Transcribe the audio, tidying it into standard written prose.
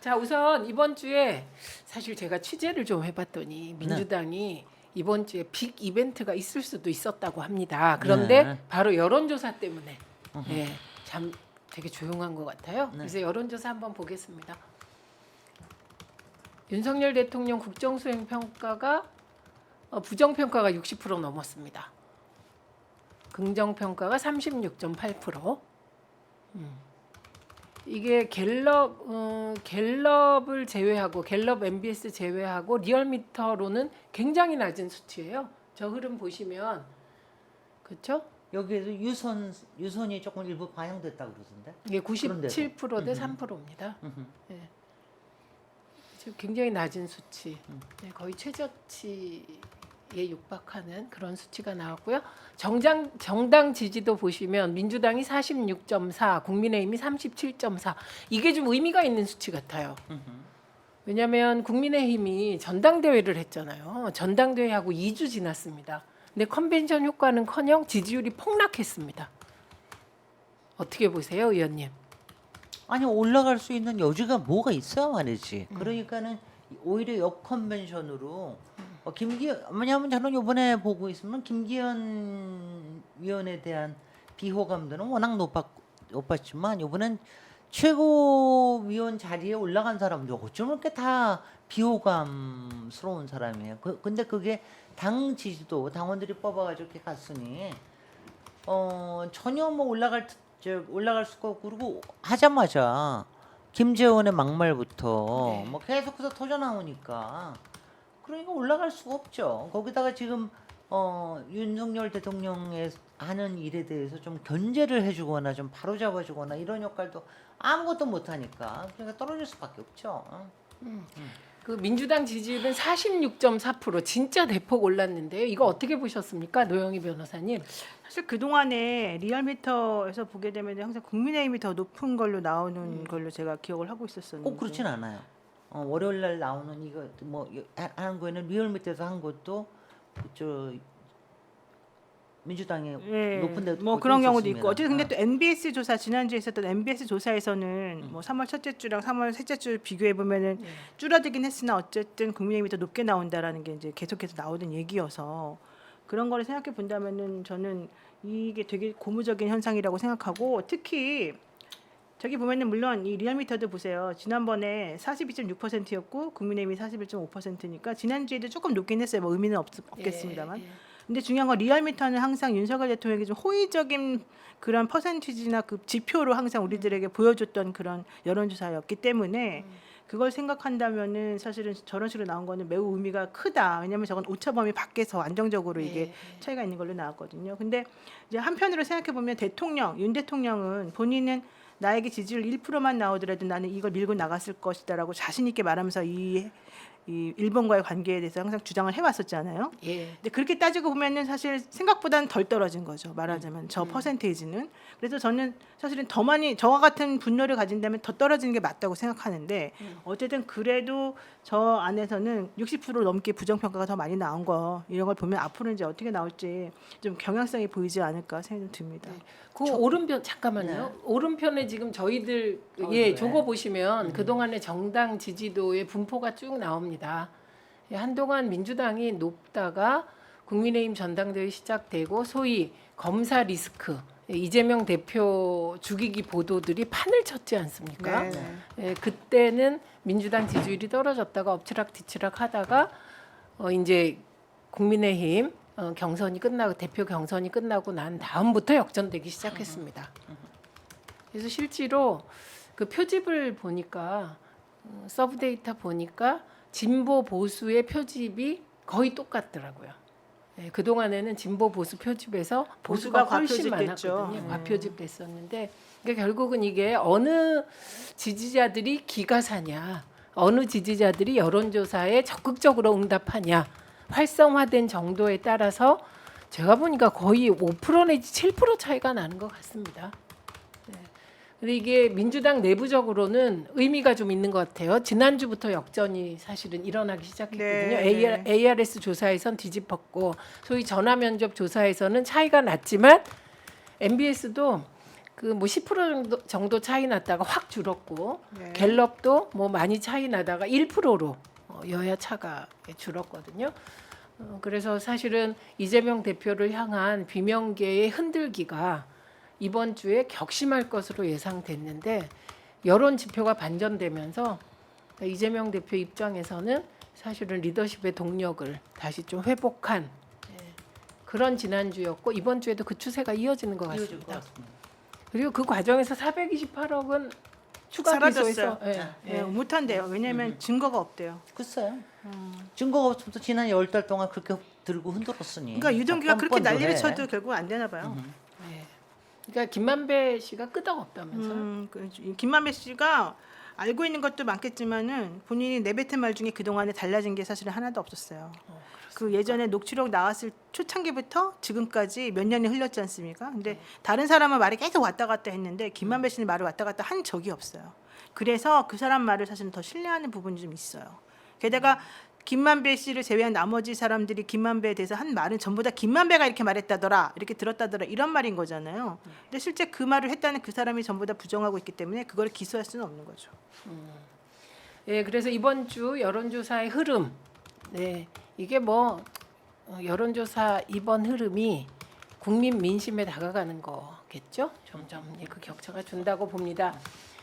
자, 우선 이번 주에 사실 제가 취재를 좀 해봤더니 민주당이 이번 주에 빅 이벤트가 있을 수도 있었다고 합니다. 그런데 바로 여론조사 때문에 참 되게 조용한 것 같아요. 그래서 여론조사 한번 보겠습니다. 윤석열 대통령 국정수행 평가가 부정평가가 60% 넘었습니다. 긍정평가가 36.8%. 이게 갤럽을 제외하고 갤럽 MBS 제외하고 리얼미터로는 굉장히 낮은 수치예요. 저 흐름 보시면 그렇죠? 여기에서 유선이 조금 일부 반영됐다 그러던데. 이게 97% 대 3%입니다. 네. 지금 굉장히 낮은 수치, 네, 거의 최저치에 육박하는 그런 수치가 나왔고요. 정당 지지도 보시면 민주당이 46.4, 국민의힘이 37.4. 이게 좀 의미가 있는 수치 같아요. 왜냐하면 국민의힘이 전당대회를 했잖아요. 전당대회하고 2주 지났습니다. 근데 컨벤션 효과는커녕 지지율이 폭락했습니다. 어떻게 보세요, 의원님? 아니 올라갈 수 있는 여지가 뭐가 있어야 말이지. 그러니까는 오히려 역컨벤션으로 왜냐하면 저는 이번에 보고 있으면 김기현 위원에 대한 비호감도는 워낙 높았지만 이번엔 최고위원 자리에 올라간 사람들 어쩜 이렇게 다 비호감스러운 사람이에요. 근데 그게 당 지지도 당원들이 뽑아가지고 이렇게 갔으니 전혀 뭐 올라갈 수가 없고 그리고 하자마자 김재원의 막말부터 뭐 계속해서 터져 나오니까 그러니까 올라갈 수가 없죠. 거기다가 지금 윤석열 대통령의 하는 일에 대해서 좀 견제를 해주거나 좀 바로잡아주거나 이런 역할도 아무것도 못하니까 그러니까 떨어질 수밖에 없죠. 그 민주당 지지율은 46.4% 진짜 대폭 올랐는데요. 이거 어떻게 보셨습니까, 노영희 변호사님? 사실 그 동안에 리얼미터에서 보게 되면 항상 국민의힘이 더 높은 걸로 나오는 걸로 제가 기억을 하고 있었었는데. 꼭 그렇진 않아요. 월요일 날 나오는 이거 뭐 하는 거에는 리얼미터에서 한 것도 저 민주당이 높은 데 뭐 그런 경우도 있고 어쨌든 근데 또 MBS 조사 지난주에 있었던 MBS 조사에서는 뭐 3월 첫째 주랑 3월 셋째 주 비교해 보면은 줄어들긴 했으나 어쨌든 국민의힘이 더 높게 나온다라는 게 이제 계속해서 나오던 얘기여서 그런 거를 생각해 본다면은 저는 이게 되게 고무적인 현상이라고 생각하고 특히 저기 보면은 물론 이 리얼미터도 보세요. 지난번에 42.6%였고 국민의힘이 41.5%니까 지난주에도 조금 높긴 했어요. 뭐 의미는 없겠습니다만. 근데 중요한 건 리얼미터는 항상 윤석열 대통령에게 좀 호의적인 그런 퍼센티지나 그 지표로 항상 우리들에게 보여줬던 그런 여론조사였기 때문에 그걸 생각한다면은 사실은 저런 식으로 나온 거는 매우 의미가 크다. 왜냐하면 저건 오차범위 밖에서 안정적으로 이게 차이가 있는 걸로 나왔거든요. 근데 이제 한편으로 생각해 보면 윤 대통령은 본인은 나에게 지지율 1%만 나오더라도 나는 이걸 밀고 나갔을 것이다라고 자신 있게 말하면서 이 일본과의 관계에 대해서 항상 주장을 해왔었잖아요. 근데 그렇게 따지고 보면은 사실 생각보다는 덜 떨어진 거죠. 말하자면 저 퍼센테이지는. 그래서 저는 사실은 더 많이 저와 같은 분노를 가진다면 더 떨어지는 게 맞다고 생각하는데 어쨌든 그래도 저 안에서는 60% 넘게 부정평가가 더 많이 나온 거 이런 걸 보면 앞으로 이제 어떻게 나올지 좀 경향성이 보이지 않을까 생각이 듭니다. 그 오른편 잠깐만요. 오른편에 지금 저희들 저거 보시면 그동안의 정당 지지도의 분포가 쭉 나옵니다. 한동안 민주당이 높다가 국민의힘 전당대회 시작되고 소위 검사 리스크 이재명 대표 죽이기 보도들이 판을 쳤지 않습니까? 그때는 민주당 지지율이 떨어졌다가 엎치락 뒤치락 하다가 이제 국민의힘 경선이 끝나고 대표 경선이 끝나고 난 다음부터 역전되기 시작했습니다. 그래서 실제로 그 표집을 보니까 서브 데이터 보니까 진보 보수의 표집이 거의 똑같더라고요. 그 동안에는 진보 보수 표집에서 보수가 훨씬 많았거든요. 과표집 됐었는데 그러니까 결국은 이게 어느 지지자들이 기가사냐, 어느 지지자들이 여론조사에 적극적으로 응답하냐. 활성화된 정도에 따라서 제가 보니까 거의 5% 내지 7% 차이가 나는 것 같습니다. 근데 이게 민주당 내부적으로는 의미가 좀 있는 것 같아요. 지난주부터 역전이 사실은 일어나기 시작했거든요. ARS 조사에선 뒤집었고 소위 전화면접 조사에서는 차이가 났지만 MBS도 그 뭐 10% 정도 차이 났다가 확 줄었고 네. 갤럽도 뭐 많이 차이 나다가 1%로 여야 차가 줄었거든요. 그래서 사실은 이재명 대표를 향한 비명계의 흔들기가 이번 주에 격심할 것으로 예상됐는데 여론 지표가 반전되면서 이재명 대표 입장에서는 사실은 리더십의 동력을 다시 좀 회복한 그런 지난주였고 이번 주에도 그 추세가 이어지는 것 이어질 것 같습니다. 같습니다. 그리고 그 과정에서 428억은 추가 사라졌어요. 기소해서 예, 못한대요. 왜냐하면 증거가 없대요. 글쎄요. 증거가 없어도 지난 10달 동안 그렇게 들고 흔들었으니. 그러니까 유동규가 그렇게 뻔뻔도 난리를 해. 쳐도 결국 안 되나 봐요. 그러니까 김만배 씨가 끄덕없다면서요. 김만배 씨가 알고 있는 것도 많겠지만은 본인이 내뱉은 말 중에 그동안에 달라진 게 사실은 하나도 없었어요. 그 예전에 녹취록 나왔을 초창기부터 지금까지 몇 년이 흘렀지 않습니까? 근데 다른 사람은 말이 계속 왔다 갔다 했는데 김만배 씨는 말을 왔다 갔다 한 적이 없어요. 그래서 그 사람 말을 사실은 더 신뢰하는 부분이 좀 있어요. 게다가 김만배 씨를 제외한 나머지 사람들이 김만배에 대해서 한 말은 전부 다 김만배가 이렇게 말했다더라, 이렇게 들었다더라 이런 말인 거잖아요. 근데 실제 그 말을 했다는 그 사람이 전부 다 부정하고 있기 때문에 그걸 기소할 수는 없는 거죠. 예, 그래서 이번 주 여론조사의 흐름, 네, 이게 뭐 여론조사 이번 흐름이 국민 민심에 다가가는 거겠죠. 점점 그 격차가 준다고 봅니다.